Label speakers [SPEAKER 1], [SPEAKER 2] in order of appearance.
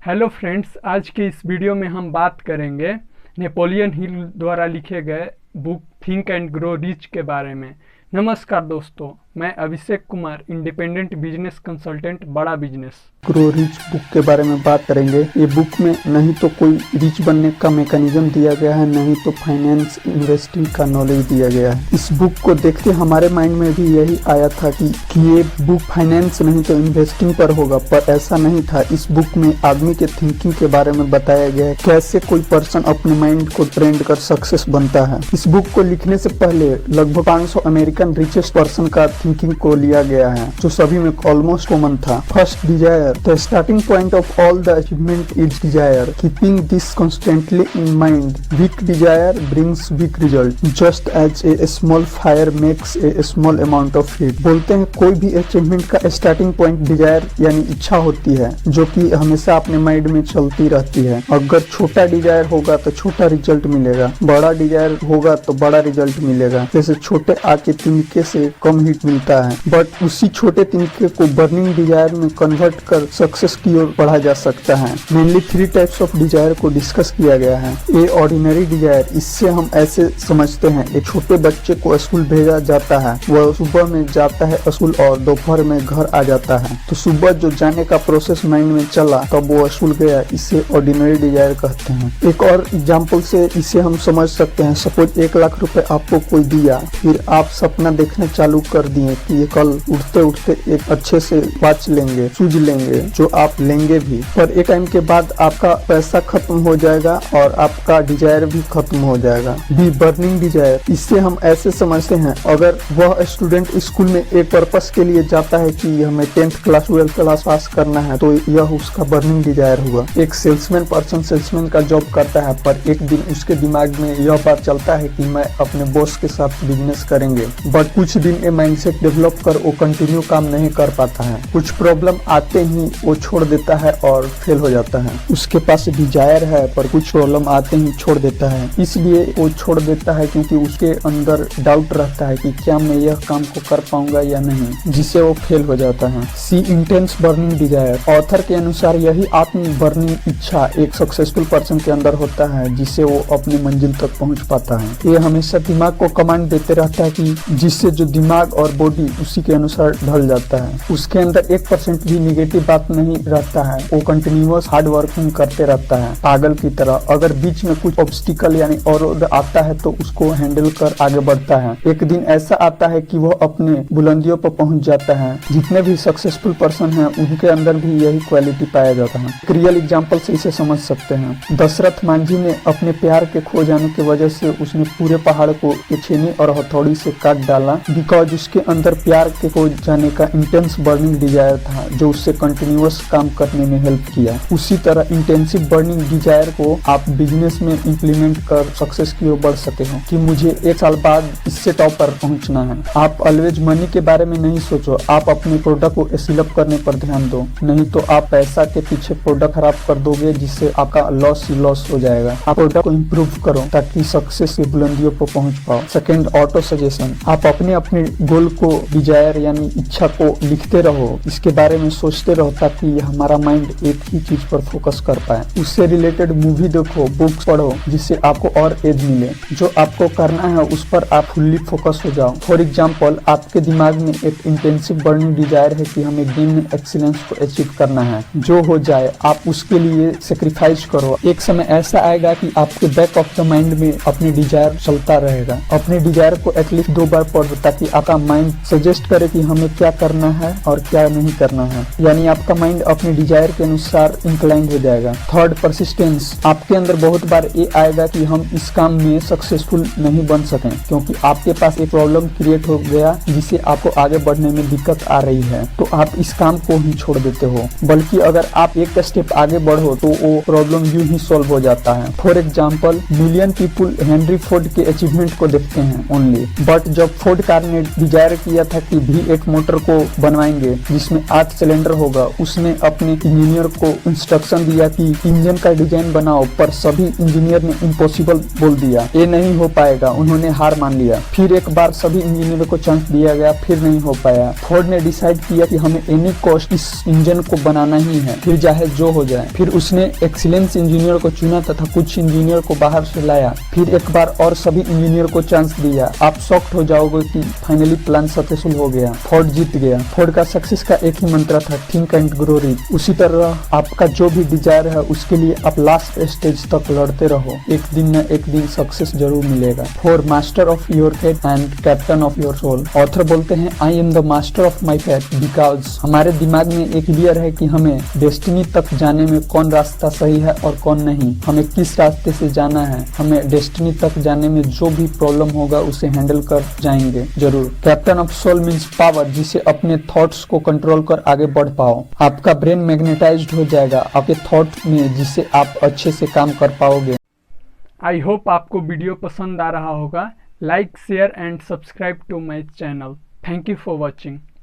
[SPEAKER 1] Hello friends, आज के इस वीडियो में हम बात करेंगे नेपोलियन हिल द्वारा लिखे गए book think and grow rich के बारे में। नमस्कार दोस्तों, मैं Abhishek Kumar, independent business consultant, बड़ा बिजनेस।
[SPEAKER 2] ग्रो रिच बुक के बारे में बात करेंगे। ये बुक में नहीं तो कोई रिच बनने का मैकेनिज्म दिया गया है, नहीं तो फाइनेंस इन्वेस्टिंग का नॉलेज दिया गया है। इस बुक को देखते हमारे माइंड में भी यही आया था कि ये बुक फाइनेंस नहीं तो इन्वेस्टिंग पर होगा, पर ऐसा नहीं था। इस बुक में आदमी के थिंकिंग के बारे में बताया गया है, कैसे कोई पर्सन अपने माइंड को ट्रेंड कर सक्सेस बनता है। इस बुक को लिखने से पहले लगभग 500 अमेरिकन रिचेस्ट पर्सन का थिंकिंग को लिया गया है, जो सभी में ऑलमोस्ट कॉमन था। First, desire. The starting point of all the achievement is desire. Keeping this constantly in mind, weak desire brings weak result. Just as a small fire makes a small amount of heat. बोलते हैं कोई भी achievement का starting point Dzire यानी इच्छा होती है, जो कि हमेशा अपने माइंड में चलती रहती है। अगर छोटा डिजायर होगा तो छोटा रिजल्ट मिलेगा, बड़ा डिजायर होगा तो बड़ा रिजल्ट मिलेगा। जैसे छोटे आग के तिनके से कम हीट मिलता है, बट उसी छोटे तिनके को बर्निंग डिजायर में कन्वर्ट कर सक्सेस की ओर बढ़ा जा सकता है। मेनली 3 टाइप्स ऑफ डिजायर को डिस्कस किया गया है। ए, ऑर्डिनरी डिजायर। इससे हम ऐसे समझते हैं, एक छोटे बच्चे को स्कूल भेजा जाता है, वह सुबह में जाता है स्कूल और दोपहर में घर आ जाता है। तो सुबह जो जाने का प्रोसेस माइंड में चला तब वो स्कूल गया, इसे ऑर्डिनरी डिजायर कहते हैं। एक और एग्जाम्पल से इसे हम समझ सकते हैं। सपोज 1 लाख रुपए आपको कोई दिया, फिर आप सपना देखना चालू कर दिए कि ये कल उठते उठते एक अच्छे से वॉच लेंगे, शूज लेंगे, जो आप लेंगे भी। पर एक टाइम के बाद आपका पैसा खत्म हो जाएगा और आपका डिजायर भी खत्म हो जाएगा। B, burning desire. इससे हम ऐसे समझते हैं, अगर वह स्टूडेंट स्कूल में एक पर्पस के लिए जाता है कि हमें 10th class 12th class pass करना है, तो यह उसका बर्निंग डिजायर हुआ। एक सेल्समैन पर्सन सेल्समैन का जॉब करता है, पर एक दिन उसके दिमाग में यह बात चलता है कि मैं अपने बॉस के साथ बिजनेस करेंगे, बट कुछ दिन ये माइंडसेट डेवलप कर वो कंटिन्यू काम नहीं कर पाता है। कुछ प्रॉब्लम आते ही वो छोड़ देता है और फेल हो जाता है। उसके पास डिजायर है पर कुछ प्रॉब्लम आते ही छोड़ देता है। इसलिए वो छोड़ देता है क्योंकि उसके अंदर डाउट रहता है कि क्या मैं यह काम को कर पाऊंगा या नहीं, जिससे वो फेल हो जाता है। सी, इंटेंस बर्निंग डिजायर। ऑथर के अनुसार यही आत्म बर्निंग इच्छा एक सक्सेसफुल पर्सन के अंदर होता है, जिससे वो अपनी मंजिल तक पहुंच पाता है। ये हमेशा दिमाग को कमांड देते रहता है कि जिससे जो दिमाग और बॉडी उसी के अनुसार ढल जाता है। उसके अंदर 1% भी निगेटिव बात नहीं रहता है। वो कंटिन्यूअस हार्ड वर्किंग करते रहता है पागल की तरह। अगर बीच में कुछ ऑब्स्टिकल यानी और आता है तो उसको हैंडल कर आगे बढ़ता है। एक दिन ऐसा आता है कि वह अपने बुलंदियों पर पहुंच जाता है। जितने भी सक्सेसफुल पर्सन हैं उनके अंदर भी यही क्वालिटी पाया जाता है। एक रियल एग्जांपल से इसे समझ सकते हैं। दशरथ मांझी ने अपने प्यार के खो जाने की वजह से उसने पूरे पहाड़ को छेनी और हथौड़ी से काट डाला, बिकॉज उसके अंदर प्यार के खो जाने का इंटेंस बर्निंग डिजायर था, जो उससे कंटिन्यूअस काम करने में हेल्प किया। उसी तरह इंटेंसिव बर्निंग डिजायर को आप बिजनेस में इंप्लीमेंट कर सक्सेस की ओर बढ़ सके हो कि मुझे 1 साल बाद इससे टॉप पर पहुंचना है। आप ऑलवेज मनी के बारे में नहीं सोचो, आप अपने प्रोडक्ट को स्किल करने पर ध्यान दो, नहीं तो आप पैसा के पीछे प्रोडक्ट खराब कर दोगे, जिससे आपका लॉस ही लॉस हो जाएगा। आप प्रोडक्ट को इम्प्रूव करो ताकि सक्सेस की बुलंदियों पर पहुंच पाओ। Second, auto suggestion. आप अपने गोल को, डिजायर यानी इच्छा को लिखते रहो, इसके बारे में सोचते रहो ताकि हमारा माइंड एक ही चीज पर फोकस कर पाए। उससे रिलेटेड मूवी देखो, बुक्स पढ़ो, जिससे आपको और एज मिले। जो आपको करना है उस पर आप फुल्ली फोकस हो जाओ। फॉर एग्जांपल, आपके दिमाग में एक इंटेंसिव बर्निंग डिजायर है कि हमें गेम में एक्सीलेंस को अचीव करना है। जो हो जाए आप उसके लिए सेक्रीफाइस करो। एक समय ऐसा आएगा कि आपके बैक ऑफ द माइंड में अपनी डिजायर चलता रहेगा। अपने डिजायर को एटलीस्ट 2 बार पढ़ो ताकि आपका माइंड सजेस्ट करे कि हमें क्या करना है और क्या नहीं करना है, यानी आपका माइंड अपने डिजायर के अनुसार इंक्लाइंड हो जाएगा। Third, persistence. आपके अंदर बहुत बार ये आएगा कि हम इस काम में सक्सेसफुल नहीं बन सकें क्योंकि आपके पास एक प्रॉब्लम क्रिएट हो गया जिससे आपको आगे बढ़ने में दिक्कत आ रही है, तो आप इस काम को ही छोड़ देते हो। बल्कि अगर आप एक स्टेप आगे बढ़ो तो वो प्रॉब्लम यूं ही सॉल्व हो जाता है। For example, million people Henry Ford के अचीवमेंट को देखते हैं ओनली, बट जब फोर्ड कार ने डिजायर कार्य किया था कि V8 मोटर को बनवाएंगे जिसमें 8 सिलेंडर होगा। उसने अपने इंजीनियर को इंस्ट्रक्शन दिया कि इंजन का डिजाइन बनाओ, पर सभी इंजीनियर ने इम्पॉसिबल बोल दिया, ये नहीं हो पाएगा। उन्होंने हार मान लिया। फिर एक बार सभी इंजीनियर को चांस दिया गया, फिर नहीं हो पाया। फोर्ड ने डिसाइड किया कि हमें एनी कॉस्ट इस इंजन को बनाना ही है, फिर चाहे जो हो जाए। फिर उसने एक्सीलेंस इंजीनियर को चुना तथा कुछ इंजीनियर को बाहर से लाया। फिर एक बार और सभी इंजीनियर को चांस दिया। आप शॉक्ड हो जाओगे कि फाइनली प्लान सक्सेसफुल हो गया, फोर्ड जीत गया। फोर्ड का सक्सेस का एक ही मंत्र था, थिंक एंड ग्रो रिच। उसी तरह आपका जो भी डिजायर है उसके लिए आप लास्ट स्टेज तक लड़ते रहो, एक दिन न एक दिन सक्सेस जरूर मिलेगा। For master of your fate and captain of your soul. Author बोलते हैं, I am the master of my fate because हमारे दिमाग में एक क्लियर है कि हमें डेस्टिनी तक जाने में कौन रास्ता सही है और कौन नहीं, हमें किस रास्ते से जाना है। हमें डेस्टिनी तक जाने में जो भी प्रॉब्लम होगा उसे हैंडल कर जाएंगे जरूर। Captain of soul means power, जिसे अपने थॉट्स को कंट्रोल कर आगे बढ़ पाओ। आपका ब्रेन मैग्नेटाइज्ड हो जाएगा आपके थॉट में, जिससे आप अच्छे से काम कर पाओगे।
[SPEAKER 1] आई होप आपको वीडियो पसंद आ रहा होगा। Like, share and subscribe to my channel. Thank you for watching.